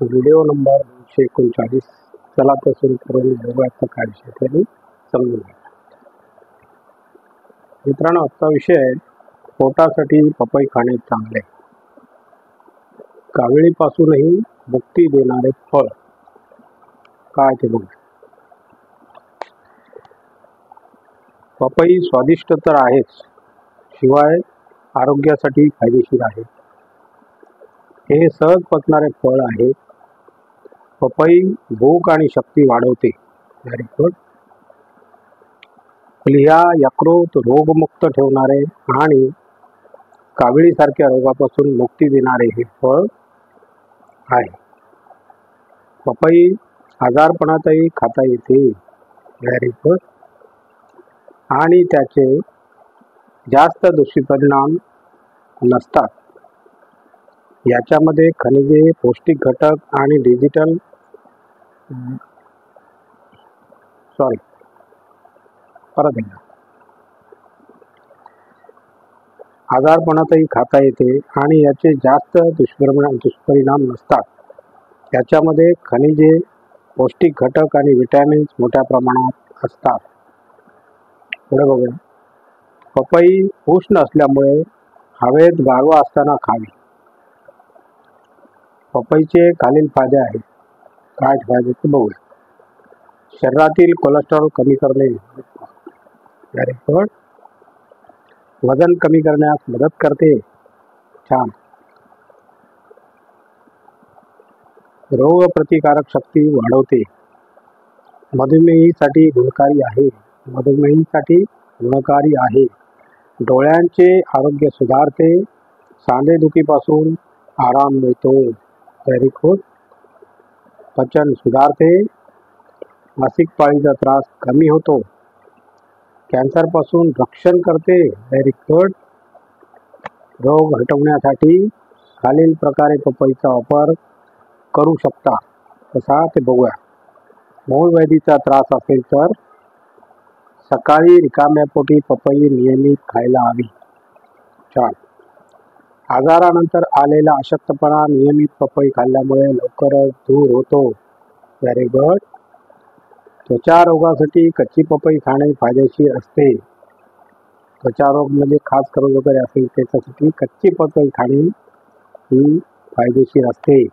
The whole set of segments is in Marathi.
Video number 239. चला तर सुरू करून बघूया काय विषय तरी समजून घ्या. मित्रांनो, आजचा विषय पोटासाठी पपई खाणे चांगले. काविळीपासूनही मुक्ती देणारे फळ काय ते बघा. पपई स्वादिष्ट तर आहेच, शिवाय आरोग्यासाठी फायदेशीर आहे. हे सहज पचणारे फळ आहे. पपई भूक आणि शक्ती वाढवते. Very good. प्लिहा, यकृत रोगमुक्त ठेवणारे आणि काविळीसारख्या रोगापासून मुक्ती देणारे हे फळ आहे. पपई आजारपणातही खाता येते. Very good. आणि त्याचे जास्त दुष्परिणाम नसतात. याच्यामध्ये खनिजे, पौष्टिक घटक आणि आजारपणातही खाता येते आणि याचे जास्त दुष्परिणाम नसतात. याच्यामध्ये खनिजे, पौष्टिक घटक आणि विटॅमिन्स मोठ्या प्रमाणात असतात. पुढे बघूया. पपई उष्ण असल्यामुळे हवेत गारवा असताना खावी. पपईचे खालील फायदे आहेत. काय फायदे ते बघूया. शरीरातील कोलेस्ट्रॉल कमी करणे. Very good. वजन कमी करण्यास मदत करते. छान. रोग प्रतिकारक शक्ती वाढवते. मधुमेहीसाठी गुणकारी आहे. डोळ्यांचे आरोग्य सुधारते. सांधेदुखीपासून आराम मिळतो. Very good. पचन सुधारते. मासिक पाळीचा त्रास कमी होतो. कॅन्सरपासून रक्षण करते. Very good. रोग हटवण्यासाठी खालील प्रकारे पपईचा वापर करू शकता. कसा ते बघूया. मूळव्याधीचा त्रास असेल तर सकाळी रिकाम्या पोटी पपई नियमित खायला हवी. छान. आजारानंतर आलेला अशक्तपणा नियमित पपई खाल्ल्यामुळे लवकरच दूर होतो. Very good. त्वचा रोगासाठी कच्ची पपई खाणे फायदेशीर असते. त्वचा रोग म्हणजे खास करून वगैरे असेल त्याच्यासाठी कच्ची पपई खाणे ही फायदेशीर असते.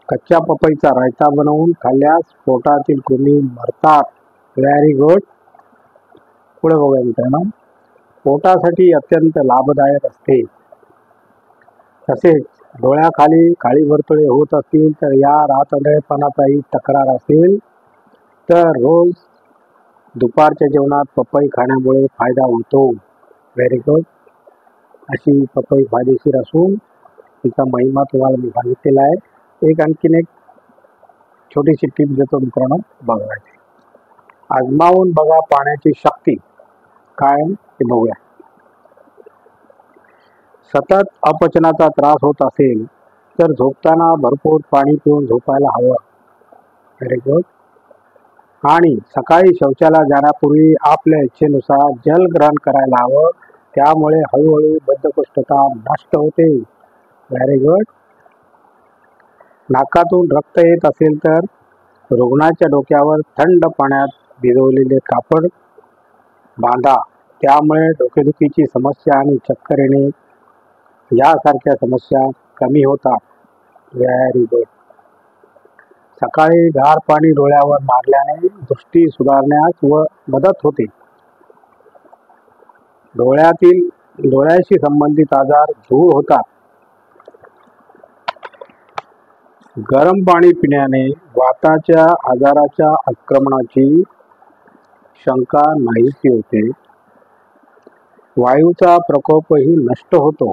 कच्च्या पपईचा रायता बनवून खाल्ल्यास पोटातील कृमी मरतात. Very good. पुढे बघूया मित्रांनो. पोटासाठी अत्यंत लाभदायक असते. तसेच डोळ्याखाली काळी वर्तुळे होत असतील तर या रातअंधळेपणाचाही तक्रार असेल तर रोज दुपारच्या जेवणात पपई खाण्यामुळे फायदा होतो. Very good. अशी पपई फायदेशीर असून तिचा महिमा तुम्हाला मी सांगितलेला आहे. आणखीन एक छोटीशी टिप देतो मित्रांनो, बघायची. आजमावून बघा पाण्याची शक्ती काय ते बघूया. सतत अपचनाचा त्रास होत असेल तर झोपताना भरपूर पाणी पिऊन झोपायला हवं. Very good. आणि सकाळी शौचाला जाण्यापूर्वी आपल्या इच्छेनुसार जल ग्रहण करायला हवं. त्यामुळे हळूहळू बद्धकोष्ठता नष्ट होते. Very good. नाकातून रक्त येत असेल तर रुग्णाच्या डोक्यावर थंड पाण्यात भिजवलेले कापड बांधा. त्यामुळे डोकेदुखीची समस्या आणि चक्कर येणे यासारख्या समस्या कमी होतात. Very good. सकाळी गार पाणी डोळ्यावर मारल्याने दृष्टी सुधारण्यास व मदत होते. डोळ्याशी संबंधित आजार दूर होतात. गरम पाणी पिण्याने वाताच्या आजाराच्या आक्रमणाची शंका नाहीशी होते. वायूचा प्रकोपही नष्ट होतो.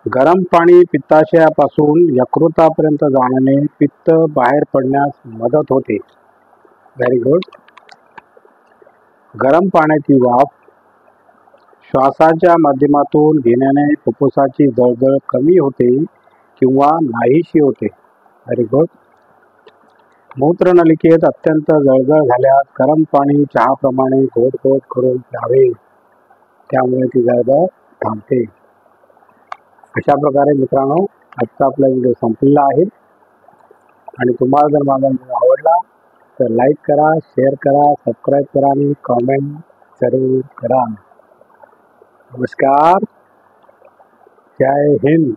गरम पाणी पित्ताशयापासून यकृतापर्यंत जाण्याने पित्त बाहेर पडण्यास मदत होते. Very good. गरम पाण्याची वाफ श्वासाच्या माध्यमातून घेण्याने फुफ्फुसाची जळजळ कमी होते किंवा नाहीशी होते. Very good. मूत्रनलिकेत अत्यंत जळजळ झाल्यास गरम पाणी चहाप्रमाणे घोट घोट करून प्यावे. त्यामुळे ती जळजळ थांबते. अशा प्रकारे मित्रांनो आजचा आपला व्हिडिओ संपलेला आहे आणि तुम्हाला जर माझा व्हिडिओ आवडला तर लाईक करा, शेअर करा, सबस्क्राईब करा आणि कॉमेंट जरूर करा. नमस्कार. जय हिंद.